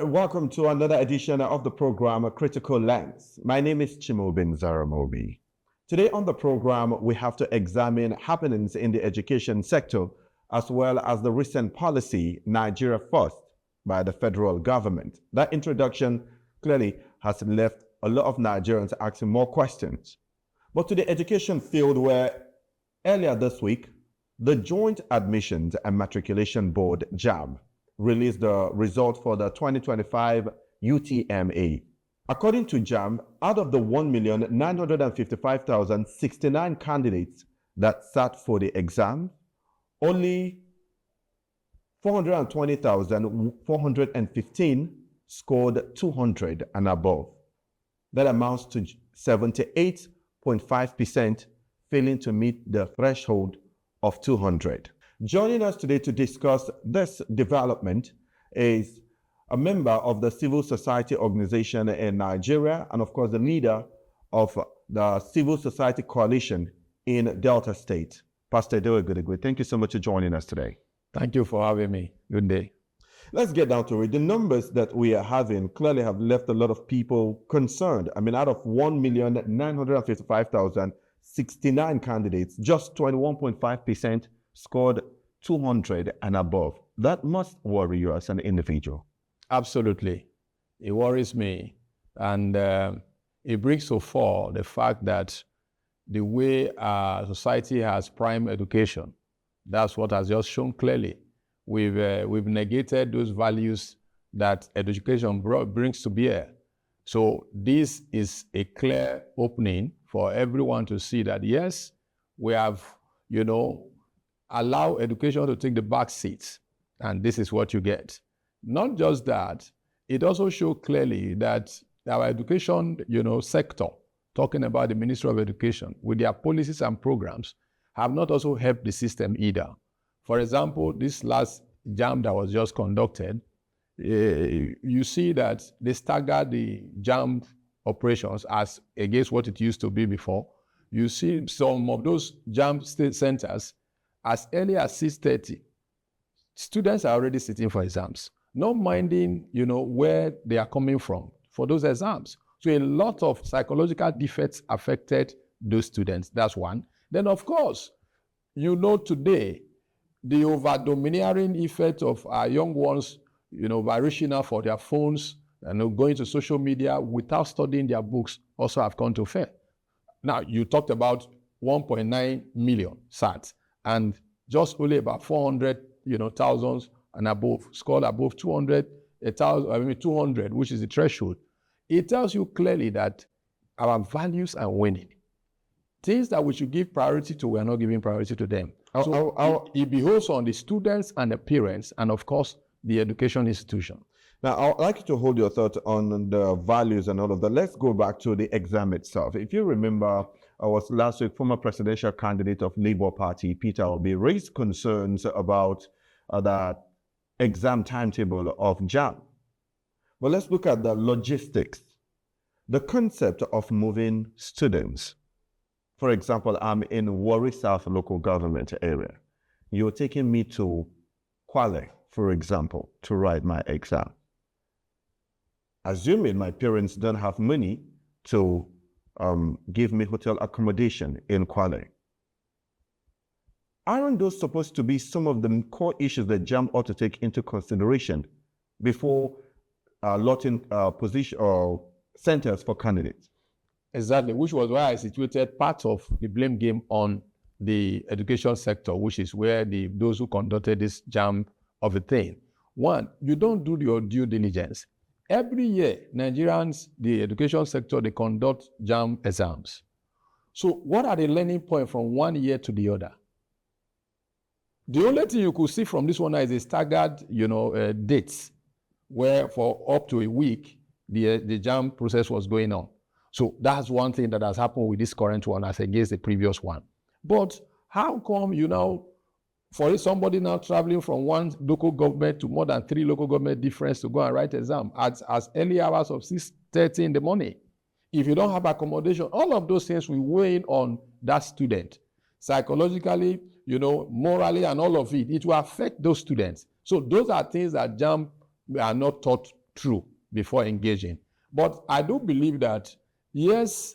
right, welcome to another edition of the program, Critical Lens. My name is Chimobin Zaramobi. Today on the program, we have to examine happenings in the education sector, as well as the recent policy, Nigeria First, by the federal government. That introduction clearly has left a lot of Nigerians asking more questions. But to the education field, where earlier this week, the Joint Admissions and Matriculation Board, JAMB, released the result for the 2025 UTMA. According to JAMB, out of the 1,955,069 candidates that sat for the exam, only 420,415 scored 200 and above. That amounts to 78.5%, failing to meet the threshold of 200. Joining us today to discuss this development is a member of the civil society organization in Nigeria, and of course the leader of the civil society coalition in Delta State, Pastor Edewor Egedegbe. Thank you so much for joining us today. Thank you for having me. Good day. Let's get down to it. The numbers that we are having clearly have left a lot of people concerned. I mean, out of 1,955,069 candidates, just 21.5% scored 200 and above. That must worry you as an individual. Absolutely. It worries me. And it brings to fore the fact that the way our society has prime education, that's what has just shown clearly. We've negated those values that education brings to bear. So this is a clear opening for everyone to see that, yes, we have, allow education to take the back seats, and this is what you get. Not just that, it also shows clearly that our education, sector, talking about the Ministry of Education, with their policies and programs, have not also helped the system either. For example, this last JAMB that was just conducted, you see that they staggered the JAMB operations as against what it used to be before. You see some of those JAMB state centers as early as 6:30, students are already sitting for exams, not minding, where they are coming from for those exams. So a lot of psychological defects affected those students. That's one. Then, of course, today, the over-domineering effect of our young ones, by reaching out for their phones and going to social media without studying their books also have come to fair. Now, you talked about 1.9 million SATs, and just only about 400, thousands and above scored above 200, 200, which is the threshold. It tells you clearly that our values are winning. Things that we should give priority to, we are not giving priority to them. It behoves on the students and the parents, and of course, the education institution. Now, I'd like you to hold your thought on the values and all of that. Let's go back to the exam itself. If you remember, I was last week, former presidential candidate of Labour Party, Peter Obi, raised concerns about the exam timetable of JAMB. But let's look at the logistics. The concept of moving students. For example, I'm in Warri South local government area. You're taking me to Kwale, for example, to write my exam. Assuming my parents don't have money to give me hotel accommodation in Kwale. Aren't those supposed to be some of the core issues that JAMB ought to take into consideration before allotting position or centers for candidates? Exactly, which was why I situated part of the blame game on the education sector, which is where those who conducted this JAMB of a thing. One, you don't do your due diligence. Every year, Nigerians, the education sector, they conduct JAMB exams. So what are the learning points from one year to the other? The only thing you could see from this one is a staggered, dates, where for up to a week, the JAMB process was going on. So that's one thing that has happened with this current one as against the previous one. But how come, for somebody now traveling from one local government to more than 3 local government difference to go and write exam as early hours of 6:30 in the morning? If you don't have accommodation, all of those things will weigh in on that student. Psychologically, morally and all of it, it will affect those students. So those are things that JAMB are not taught through before engaging. But I do believe that, yes,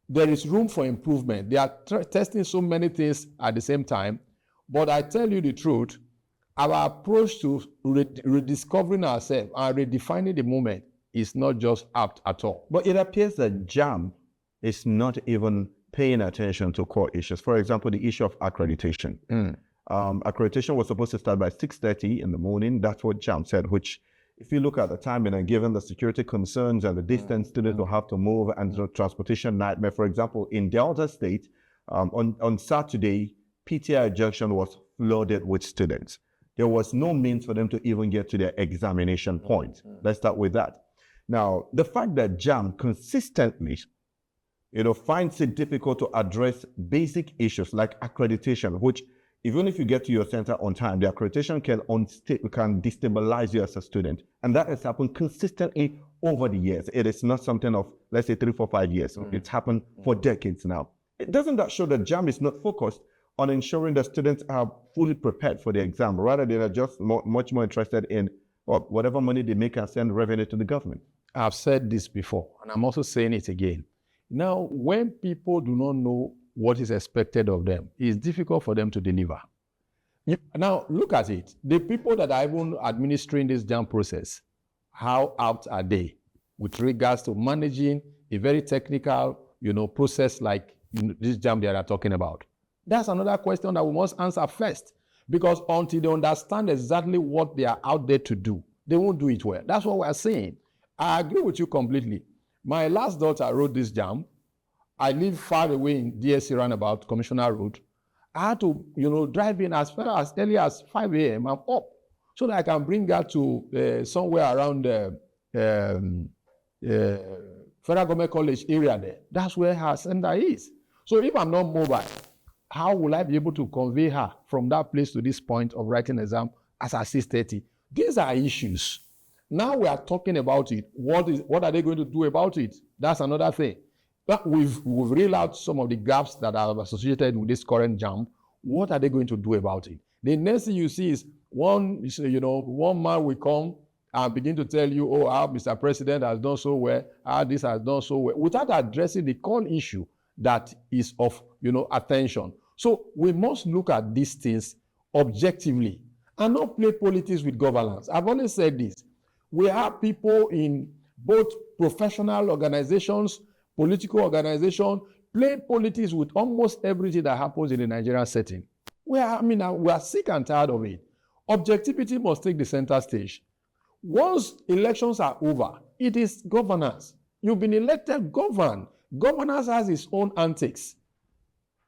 there is room for improvement. They are testing so many things at the same time. But I tell you the truth, our approach to rediscovering ourselves and redefining the moment is not just apt at all. But it appears that JAMB is not even paying attention to core issues. For example, the issue of accreditation. Accreditation was supposed to start by 6:30 in the morning. That's what JAMB said, which if you look at the timing and given the security concerns and the distance students will have to move and the transportation nightmare, for example, in Delta State, on Saturday, PTI Junction was flooded with students. There was no means for them to even get to their examination point. Let's start with that. Now, the fact that JAMB consistently finds it difficult to address basic issues like accreditation, which even if you get to your center on time, the accreditation can destabilize you as a student. And that has happened consistently over the years. It is not something of, let's say, 3, 4, 5 years. It's happened for decades now. Doesn't that show that JAMB is not focused on ensuring that students are fully prepared for the exam? Rather, they are just much more interested in whatever money they make and send revenue to the government. I've said this before, and I'm also saying it again. Now, when people do not know what is expected of them, it's difficult for them to deliver. Now, look at it. The people that are even administering this JAMB process, how apt are they with regards to managing a very technical, process like this JAMB they are talking about? That's another question that we must answer first, because until they understand exactly what they are out there to do, they won't do it well. That's what we're saying. I agree with you completely. My last daughter wrote this JAMB. I live far away in DSC roundabout, Commissioner Road. I had to, drive in as early as 5 a.m. I'm up so that I can bring her to somewhere around Federal Government College area there. That's where her center is. So if I'm not mobile, how will I be able to convey her from that place to this point of writing exam as at 6:30? These are issues. Now we are talking about it. What are they going to do about it? That's another thing. But we've reeled out some of the gaps that are associated with this current JAMB. What are they going to do about it? The next thing you see is one man will come and begin to tell you, how Mr. President has done so well, how this has done so well, without addressing the core issue that is of, attention. So we must look at these things objectively and not play politics with governance. I've always said this. We have people in both professional organizations, political organizations, play politics with almost everything that happens in the Nigerian setting. We are sick and tired of it. Objectivity must take the center stage. Once elections are over, it is governance. You've been elected, govern. Governance has its own antics.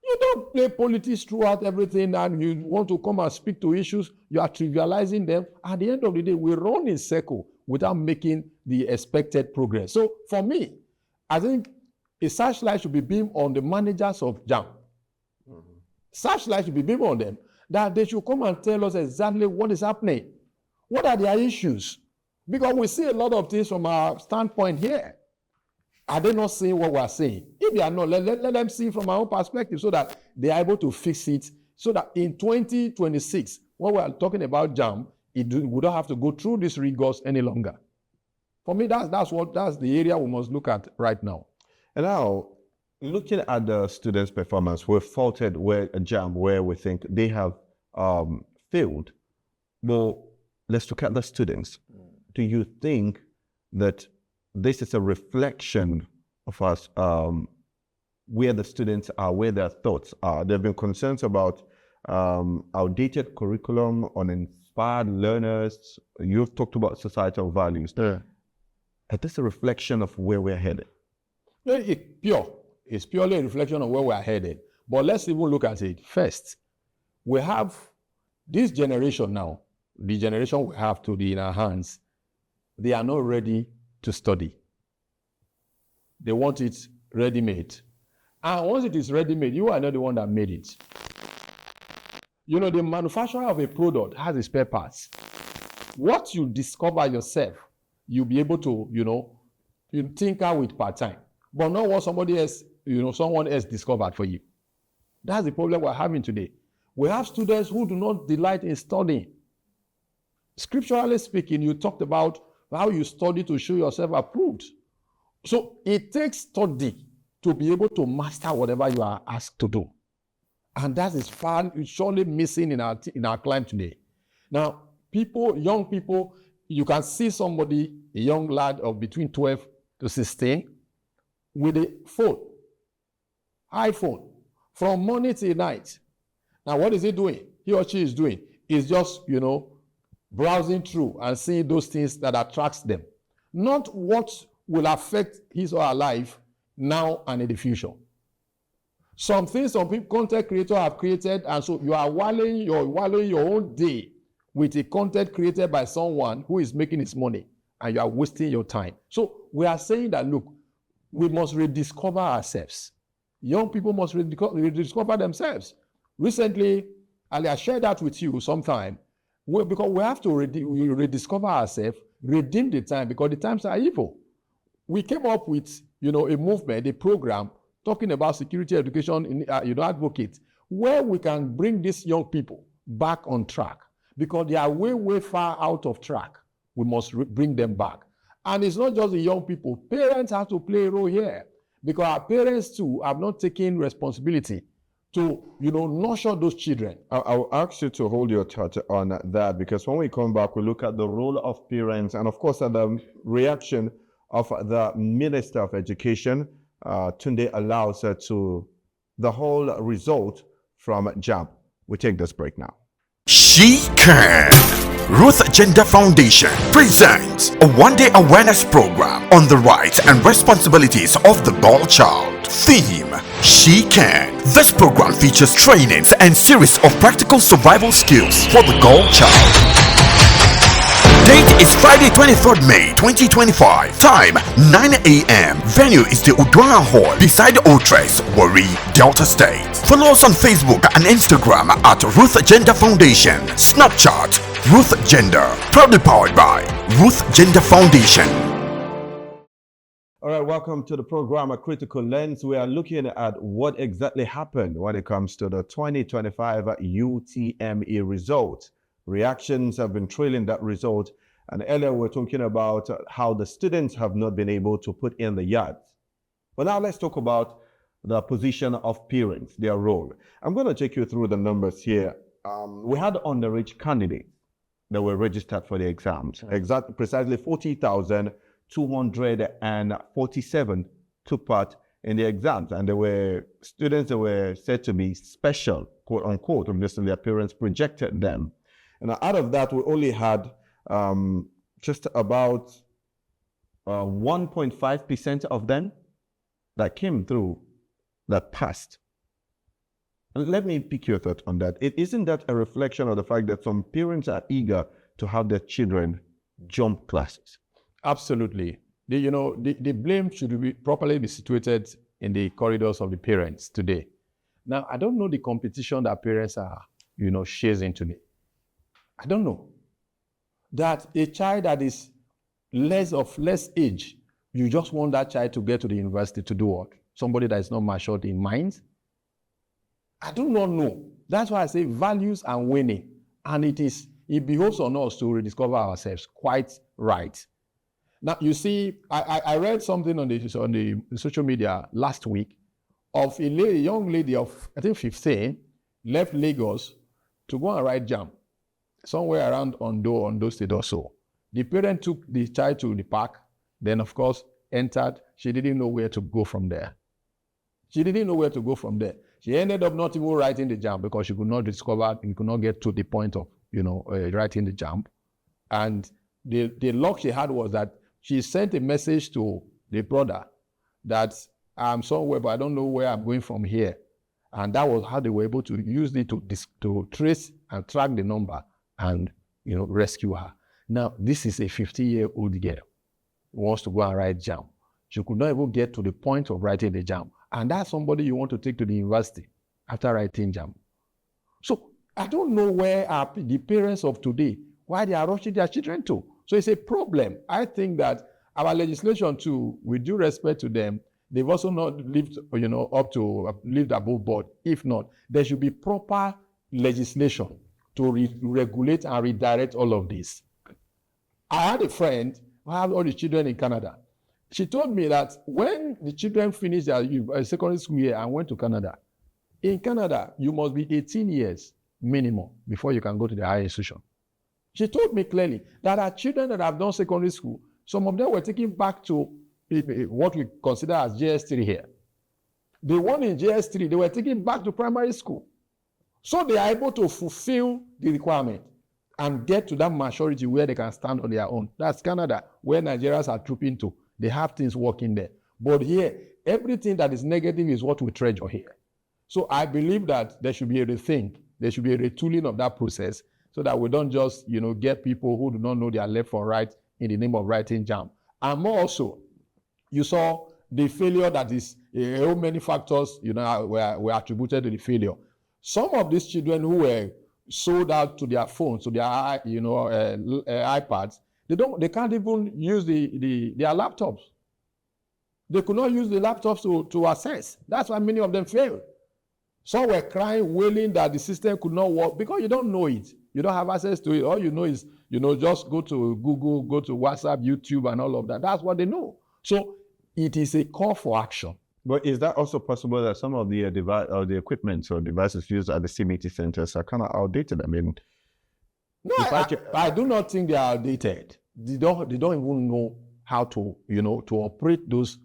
You don't play politics throughout everything and you want to come and speak to issues, you are trivializing them. At the end of the day, we run in circle without making the expected progress. So for me, I think a searchlight should be beamed on the managers of JAMB. Searchlight should be beamed on them, that they should come and tell us exactly what is happening. What are their issues? Because we see a lot of things from our standpoint here. Are they not seeing what we are saying? If they are not, let them see from our own perspective so that they are able to fix it, so that in 2026, when we are talking about JAMB, we don't have to go through these rigors any longer. For me, that's the area we must look at right now. And now, looking at the students' performance, we've faulted JAMB where we think they have failed. Well, let's look at the students. Do you think that this is a reflection of us, where the students are, where their thoughts are? There have been concerns about outdated curriculum, uninspired learners. You've talked about societal values. Yeah. Is this a reflection of where we're headed? It's purely a reflection of where we're headed. But let's even look at it. First, we have this generation now, the generation we have in our hands, they are not ready to study. They want it ready-made. And once it is ready-made, you are not the one that made it. The manufacturer of a product has its spare parts. What you discover yourself, you'll be able to, you tinker with part-time. But not what somebody else, someone else discovered for you. That's the problem we're having today. We have students who do not delight in studying. Scripturally speaking, you talked about how you study to show yourself approved. So it takes study to be able to master whatever you are asked to do. And that is surely missing in our climate today. Now, young people, you can see somebody, a young lad of between 12 to 16, with a phone, iPhone, from morning till night. Now, what is he doing? He or she is doing is just, browsing through and seeing those things that attracts them. Not what will affect his or her life now and in the future. Some things some people, content creators have created, and so you are wallowing your own day with a content created by someone who is making his money, and you are wasting your time. So we are saying that, look, we must rediscover ourselves. Young people must rediscover themselves. Recently, I shared that with you sometime, because we have to rediscover ourselves, redeem the time, because the times are evil. We came up with, a movement, a program, talking about security education in advocate, where we can bring these young people back on track, because they are way far out of track. We must bring them back. And it's not just the young people. Parents have to play a role here, because our parents too have not taken responsibility to, nurture those children. I'll ask you to hold your thought on that, because when we come back, we look at the role of parents and, of course, at the reaction of the Minister of Education, Tunde allows to the whole result from JAMB. We take this break now. She Can. Ruth Gender Foundation presents a one-day awareness program on the rights and responsibilities of the girl child. Theme: She Can. This program features trainings and series of practical survival skills for the girl child. Date is Friday, 23rd May 2025. Time 9 a.m. Venue is the Udwana Hall beside Otres, Warri, Delta State. Follow us on Facebook and Instagram at Ruth Gender Foundation. Snapchat Ruth Gender. Proudly powered by Ruth Gender Foundation. All right, welcome to the program, A Critical Lens. We are looking at what exactly happened when it comes to the 2025 UTME result. Reactions have been trailing that result. And earlier we were talking about how the students have not been able to put in the yards. But now let's talk about the position of parents, their role. I'm going to take you through the numbers here. We had underage candidates that were registered for the exams. Precisely 40,247 took part in the exams. And there were students that were said to be special, quote unquote, obviously their parents projected them. And out of that, we only had just about 1.5% of them that came through, that passed. And let me pick your thought on that. Isn't that a reflection of the fact that some parents are eager to have their children jump classes? Absolutely. The blame should properly be situated in the corridors of the parents today. Now, I don't know the competition that parents are, chasing today. I don't know. That a child that is less age, you just want that child to get to the university to do what? Somebody that is not matured in mind? I do not know. That's why I say values and winning. And it behoves on us to rediscover ourselves. Quite right. Now, you see, I read something on the social media last week of a young lady of, I think, 15, left Lagos to go and write JAMB. Somewhere around Ondo State or so. The parent took the child to the park, then of course entered. She didn't know where to go from there. She ended up not even writing the JAMB because she could not get to the point of, writing the JAMB. And the luck she had was that she sent a message to the brother that I'm somewhere, but I don't know where I'm going from here. And that was how they were able to use it to trace and track the number and rescue her. Now, this is a 50-year-old girl who wants to go and write JAMB. She could not even get to the point of writing the JAMB. And that's somebody you want to take to the university after writing JAMB. So I don't know where the parents of today, why they are rushing their children to. So it's a problem. I think that our legislation too, with due respect to them, they've also not lived, lived above board. If not, there should be proper legislation to regulate and redirect all of this. I had a friend I have all the children in Canada. She told me that when the children finished their secondary school year and went to Canada, in Canada, you must be 18 years minimum before you can go to the higher institution. She told me clearly that her children that have done secondary school, some of them were taken back to what we consider as JS3 here. The one in JS3, they were taken back to primary school. So they are able to fulfill the requirement and get to that maturity where they can stand on their own. That's Canada, where Nigerians are trooping to. They have things working there. But here, everything that is negative is what we treasure here. So I believe that there should be a rethink. There should be a retooling of that process so that we don't just, get people who do not know their left from right in the name of writing JAMB. And more also, you saw the failure that is, how many factors, were attributed to the failure. Some of these children who were sold out to their phones, to their, iPads, they can't even use their laptops. They could not use the laptops to access. That's why many of them failed. Some were crying, wailing that the system could not work because you don't know it. You don't have access to it. All you know is, just go to Google, go to WhatsApp, YouTube, and all of that. That's what they know. So it is a call for action. But is that also possible that some of the the equipment or devices used at the CMT centers are kind of outdated? I mean, no, I do not think they are outdated. They don't even know how to, to operate those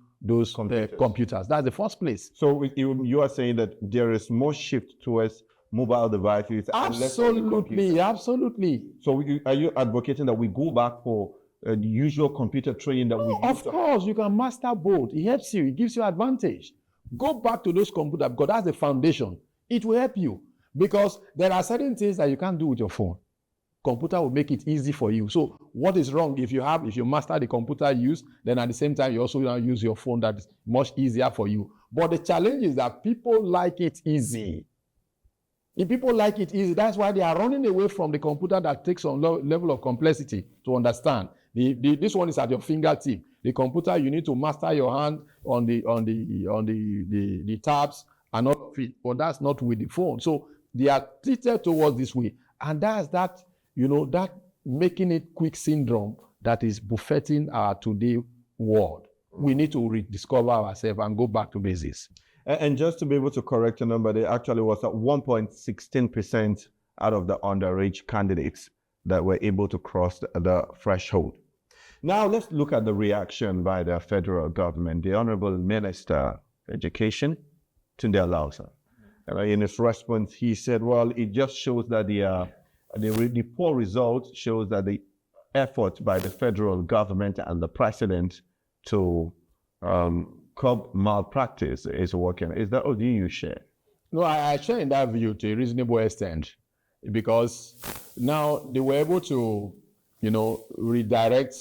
computers. That's the first place. So you are saying that there is more shift towards mobile devices? Absolutely, absolutely. So are you advocating that we go back for the usual computer training that we use? Of course, you can master both. It helps you. It gives you advantage. Go back to those computers because that's the foundation. It will help you because there are certain things that you can't do with your phone. Computer will make it easy for you. So what is wrong if you master the computer use, then at the same time you also use your phone, that is much easier for you. But the challenge is that people like it easy. If people like it easy, that's why they are running away from the computer that takes some level of complexity to understand. This one is at your fingertip. The computer, you need to master your hand on the tabs and all of it. But that's not with the phone. So they are treated towards this way. And that's that, that making it quick syndrome that is buffeting our today world. We need to rediscover ourselves and go back to basics. And just to be able to correct the number, there actually was at 1.16% out of the underage candidates that were able to cross the threshold. Now let's look at the reaction by the federal government. The Honorable Minister of Education, Tunde Alausa, in his response, he said, well, it just shows that the poor result shows that the effort by the federal government and the president to curb malpractice is working. Is that, or do you share? No, I share in that view to a reasonable extent because now they were able to, redirect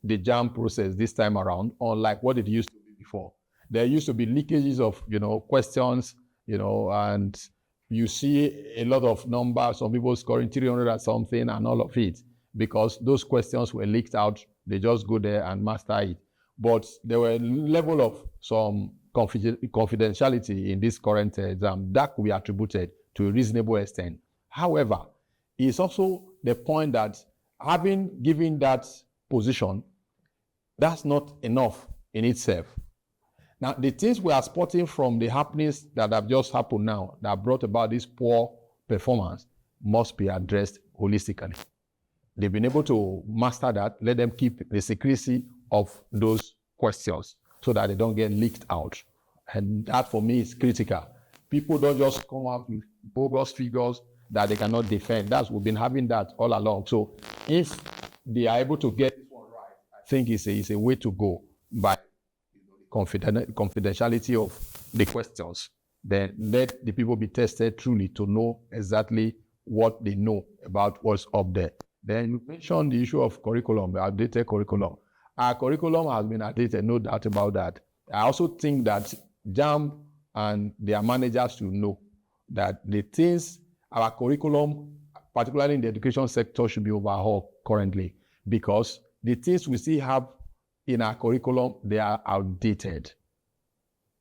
the JAMB process this time around, unlike what it used to be before. There used to be leakages of, questions, and you see a lot of numbers, some people scoring 300 or something and all of it, because those questions were leaked out. They just go there and master it. But there were a level of some confidentiality in this current exam that could be attributed to a reasonable extent. However, it's also the point that having given that position, that's not enough in itself. Now, the things we are spotting from the happenings that have just happened now, that brought about this poor performance, must be addressed holistically. They've been able to master that. Let them keep the secrecy of those questions so that they don't get leaked out. And that, for me, is critical. People don't just come out with bogus figures that they cannot defend. We've been having that all along. So if they are able to get this one right, I think it's a way to go by confidentiality of the questions. Then let the people be tested truly to know exactly what they know about what's up there. Then you mentioned the issue of curriculum, the outdated curriculum. Our curriculum has been outdated, no doubt about that. I also think that JAMB and their managers should know that the things, our curriculum, particularly in the education sector, should be overhauled currently, because the things we still have in our curriculum, they are outdated.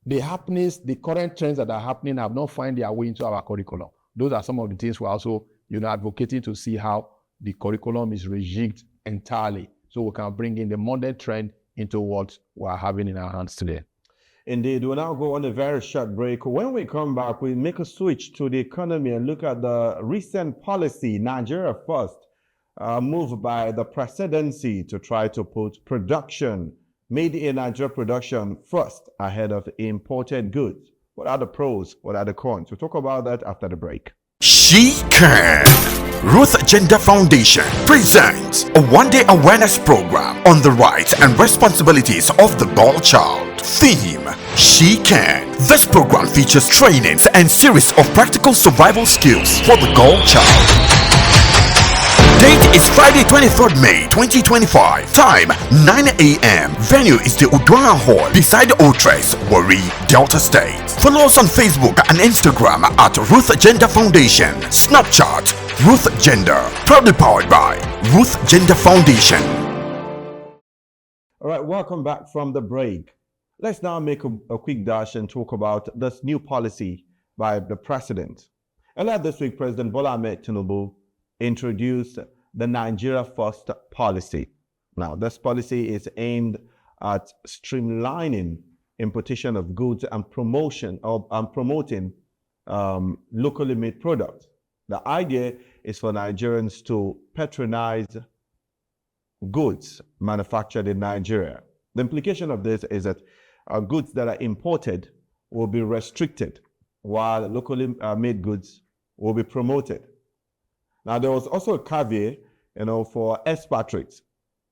The happenings, the current trends that are happening have not found their way into our curriculum. Those are some of the things we're also, advocating to see how the curriculum is rejigged entirely so we can bring in the modern trend into what we're having in our hands today. Indeed, we'll now go on a very short break. When we come back, we make a switch to the economy and look at the recent policy, Nigeria First, move by the presidency to try to put production, made in Nigeria production first ahead of imported goods. What are the pros? What are the cons? We'll talk about that after the break. She Can. Ruth Gender Foundation presents a one-day awareness program on the rights and responsibilities of the girl child. Theme: She Can. This program features trainings and series of practical survival skills for the girl child. Date is Friday, 23rd May 2025. Time 9 a.m. Venue is the Udwana Hall beside Otres, Warri, Delta State. Follow us on Facebook and Instagram at Ruth Gender Foundation. Snapchat Ruth Gender. Proudly powered by Ruth Gender Foundation. All right, welcome back from the break. Let's now make a quick dash and talk about this new policy by the president. Earlier this week, President Bola Ahmed Tinubu introduced the Nigeria First policy. Now, this policy is aimed at streamlining importation of goods and promoting locally made products. The idea is for Nigerians to patronize goods manufactured in Nigeria. The implication of this is that goods that are imported will be restricted, while locally made goods will be promoted. Now, there was also a caveat, for expatriates.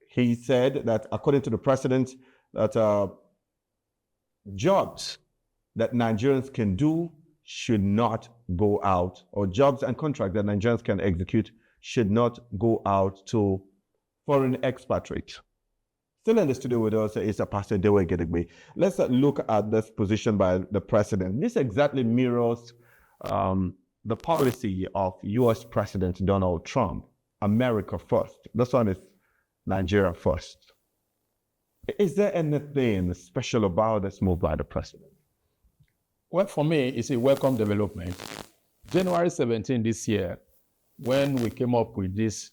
He said that, according to the president, that jobs that Nigerians can do should not go out, or jobs and contracts that Nigerians can execute should not go out to foreign expatriates. Still in the studio with us is Pastor Edewor Egedegbe. Let's look at this position by the president. This exactly mirrors the policy of U.S. President Donald Trump, America first. This one is Nigeria first. Is there anything special about this move by the president? Well, for me, it's a welcome development. January 17 this year, when we came up with this,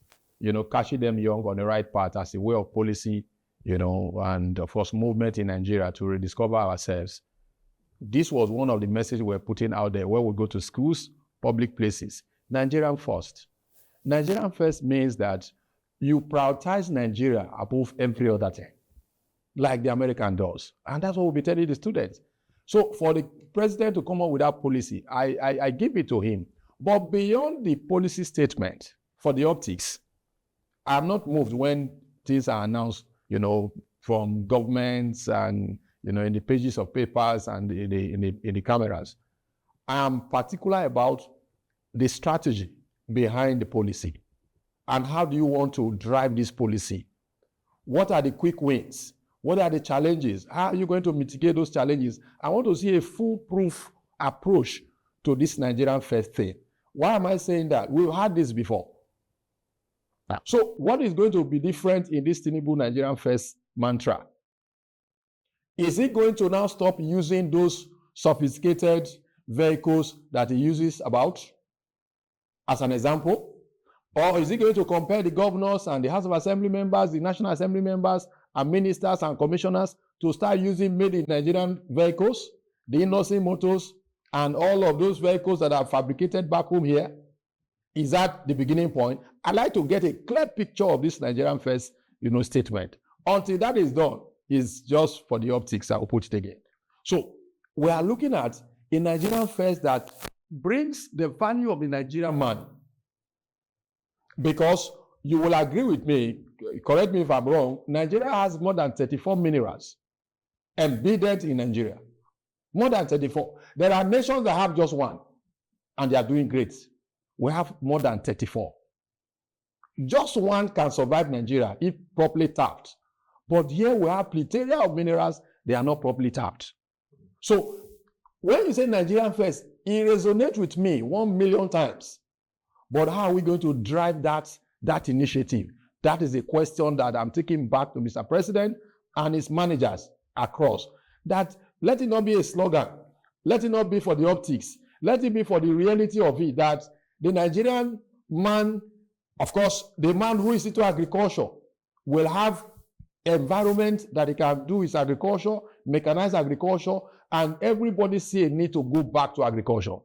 catching them young on the right path as a way of policy, and of course, movement in Nigeria to rediscover ourselves. This was one of the messages we're putting out there where we go to schools, public places. Nigerian first. Nigerian first means that you prioritize Nigeria above every other thing, like the American does. And that's what we'll be telling the students. So for the president to come up with that policy, I give it to him. But beyond the policy statement, for the optics, I'm not moved when things are announced, from governments and, in the pages of papers and in the cameras. I am particular about the strategy behind the policy and how do you want to drive this policy? What are the quick wins? What are the challenges? How are you going to mitigate those challenges? I want to see a foolproof approach to this Nigerian first thing. Why am I saying that? We've had this before. So what is going to be different in this Tinubu Nigerian first mantra? Is he going to now stop using those sophisticated vehicles that he uses about as an example? Or is he going to compare the governors and the House of Assembly members, the National Assembly members, and ministers and commissioners to start using made in Nigerian vehicles, the innocent motors, and all of those vehicles that are fabricated back home here? Is that the beginning point? I'd like to get a clear picture of this Nigerian first, statement. Until that is done, it's just for the optics. I will put it again. So we are looking at a Nigerian first that brings the value of the Nigerian man. Because you will agree with me, correct me if I'm wrong, Nigeria has more than 34 minerals embedded in Nigeria. More than 34. There are nations that have just one, and they are doing great. We have more than 34. Just one can survive Nigeria if properly tapped. But here we have plethora of minerals, they are not properly tapped. So when you say Nigerian first, it resonates with me 1 million times. But how are we going to drive that initiative? That is a question that I'm taking back to Mr. President and his managers across. That let it not be a slogan. Let it not be for the optics. Let it be for the reality of it, that the Nigerian man, of course, the man who is into agriculture, will have environment that he can do his agriculture, mechanized agriculture, and everybody see a need to go back to agriculture.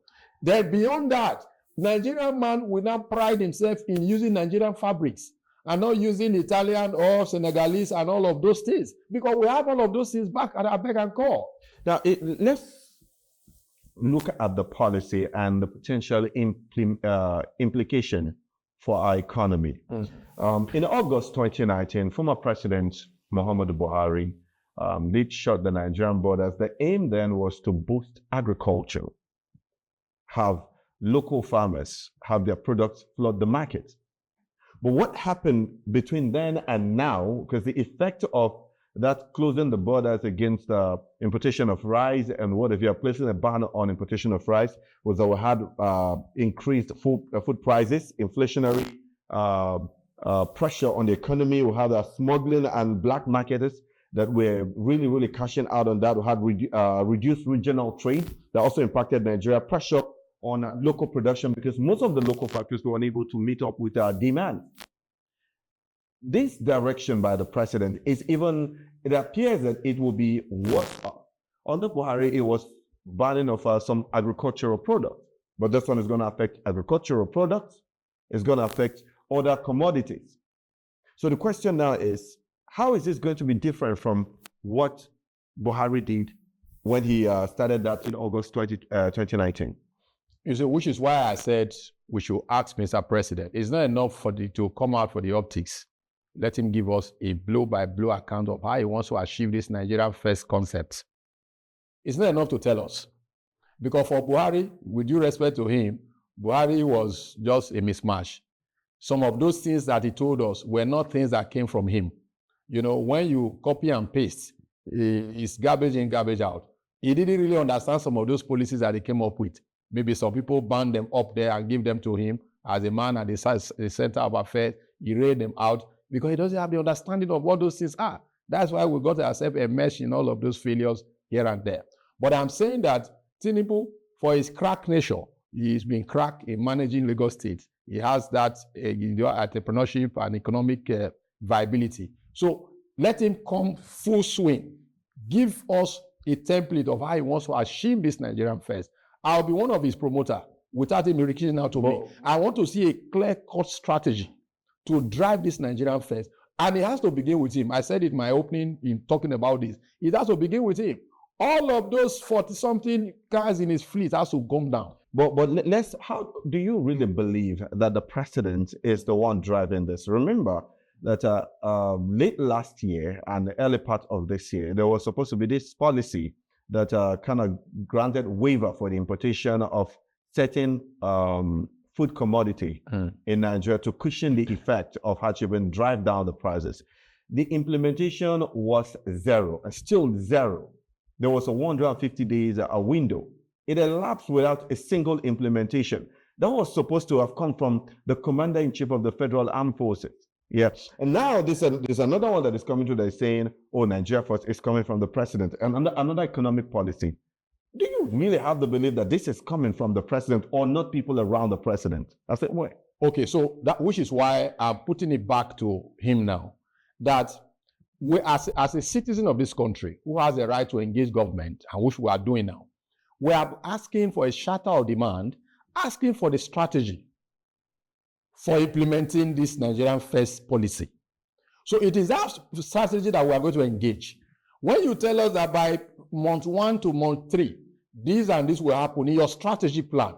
Then beyond that, Nigerian man will now pride himself in using Nigerian fabrics and not using Italian or Senegalese and all of those things, because we have all of those things back at our beck and call. Now, let's look at the policy and the potential implication for our economy. In August 2019, former President Muhammadu Buhari did shut the Nigerian borders. The aim then was to boost agriculture, have local farmers have their products flood the market. But what happened between then and now, because the effect of that closing the borders against the importation of rice and what if you are placing a ban on importation of rice, was that we had increased food prices, inflationary pressure on the economy. We had smuggling and black marketers that were really, really cashing out on that. We had reduced regional trade that also impacted Nigeria, pressure on local production because most of the local factories were unable to meet up with our demand. This direction by the president is it appears that it will be worse. Under Buhari, it was banning of some agricultural products, but this one is going to affect agricultural products. It's going to affect other commodities. So the question now is, how is this going to be different from what Buhari did when he started that in August 2019? You see, which is why I said we should ask Mr. President. It's not enough to come out for the optics. Let him give us a blow-by-blow account of how he wants to achieve this Nigerian first concept. It's not enough to tell us. Because for Buhari, with due respect to him, Buhari was just a mismatch. Some of those things that he told us were not things that came from him. You know, when you copy and paste, it's garbage in, garbage out. He didn't really understand some of those policies that he came up with. Maybe some people banned them up there and give them to him as a man at the center of affairs. He read them out because he doesn't have the understanding of what those things are. That's why we got ourselves enmeshed in all of those failures here and there. But I'm saying that Tinubu, for his crack nature, he's been crack in managing Lagos State. He has that entrepreneurship and economic viability. So let him come full swing. Give us a template of how he wants to achieve this Nigerian first. I'll be one of his promoters without him reaching out to me. I want to see a clear-cut strategy to drive this Nigerian first. And it has to begin with him. I said it in my opening in talking about this. It has to begin with him. All of those 40-something cars in his fleet has to come down. But how do you really believe that the president is the one driving this? Remember that late last year and the early part of this year, there was supposed to be this policy that kind of granted waiver for the importation of certain food commodity in Nigeria to cushion the effect of achieving drive down the prices. The implementation was zero, and still zero. There was a 150 days window. It elapsed without a single implementation. That was supposed to have come from the Commander-in-Chief of the Federal Armed Forces. Yeah, and now there's another one that is coming to that saying, oh, Nigeria first is coming from the president, and another economic policy. Do you really have the belief that this is coming from the president or not people around the president? I said, why? Okay, so which is why I'm putting it back to him now, that we, as a citizen of this country who has a right to engage government, and which we are doing now, we are asking for a charter of demand, asking for the strategy for implementing this Nigerian first policy. So it is that strategy that we are going to engage. When you tell us that by month 1 to month 3, this and this will happen in your strategy plan,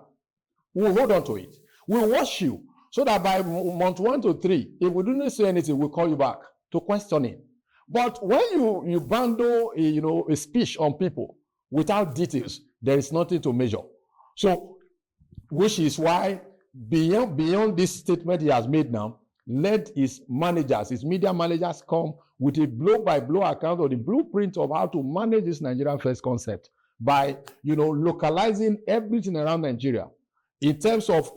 we will hold on to it. We'll watch you so that by month 1 to 3, if we do not say anything, we'll call you back to question it. But when you bundle a speech on people without details, there is nothing to measure. So, which is why beyond this statement he has made now, let his managers, his media managers come with a blow-by-blow account of the blueprint of how to manage this Nigerian first concept by, localizing everything around Nigeria. In terms of,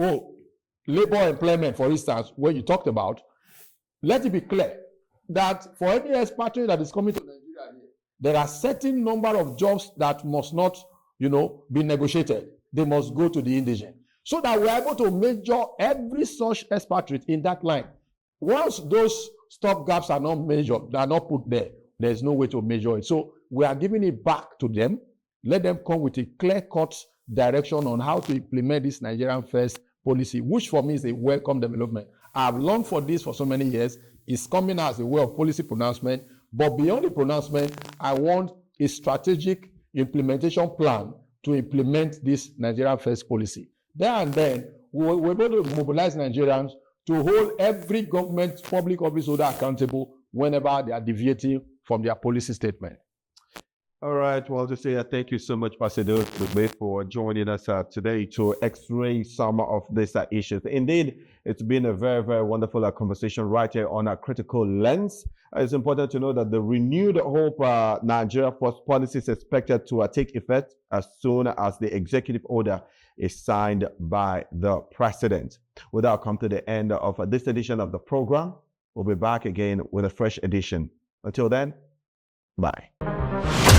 labor employment, for instance, where you talked about, let it be clear that for any expatriate that is coming to Nigeria here, there are certain number of jobs that must not, be negotiated. They must go to the indigent. So that we're able to measure every such expatriate in that line. Once those stop gaps are not measured, they are not put there. There's no way to measure it. So we are giving it back to them. Let them come with a clear-cut direction on how to implement this Nigerian first policy, which for me is a welcome development. I've longed for this for so many years. It's coming as a way of policy pronouncement. But beyond the pronouncement, I want a strategic implementation plan to implement this Nigerian first policy. There and then, we're going to mobilize Nigerians to hold every government public office holder accountable whenever they are deviating from their policy statement. All right. Well, to say thank you so much, Pastor Edewor, for joining us today to x-ray some of these issues. Indeed, it's been a very, very wonderful conversation right here on a critical lens. It's important to know that the renewed Hope Nigeria First policy is expected to take effect as soon as the executive order is signed by the president. With that, come to the end of this edition of the program. We'll be back again with a fresh edition. Until then, bye.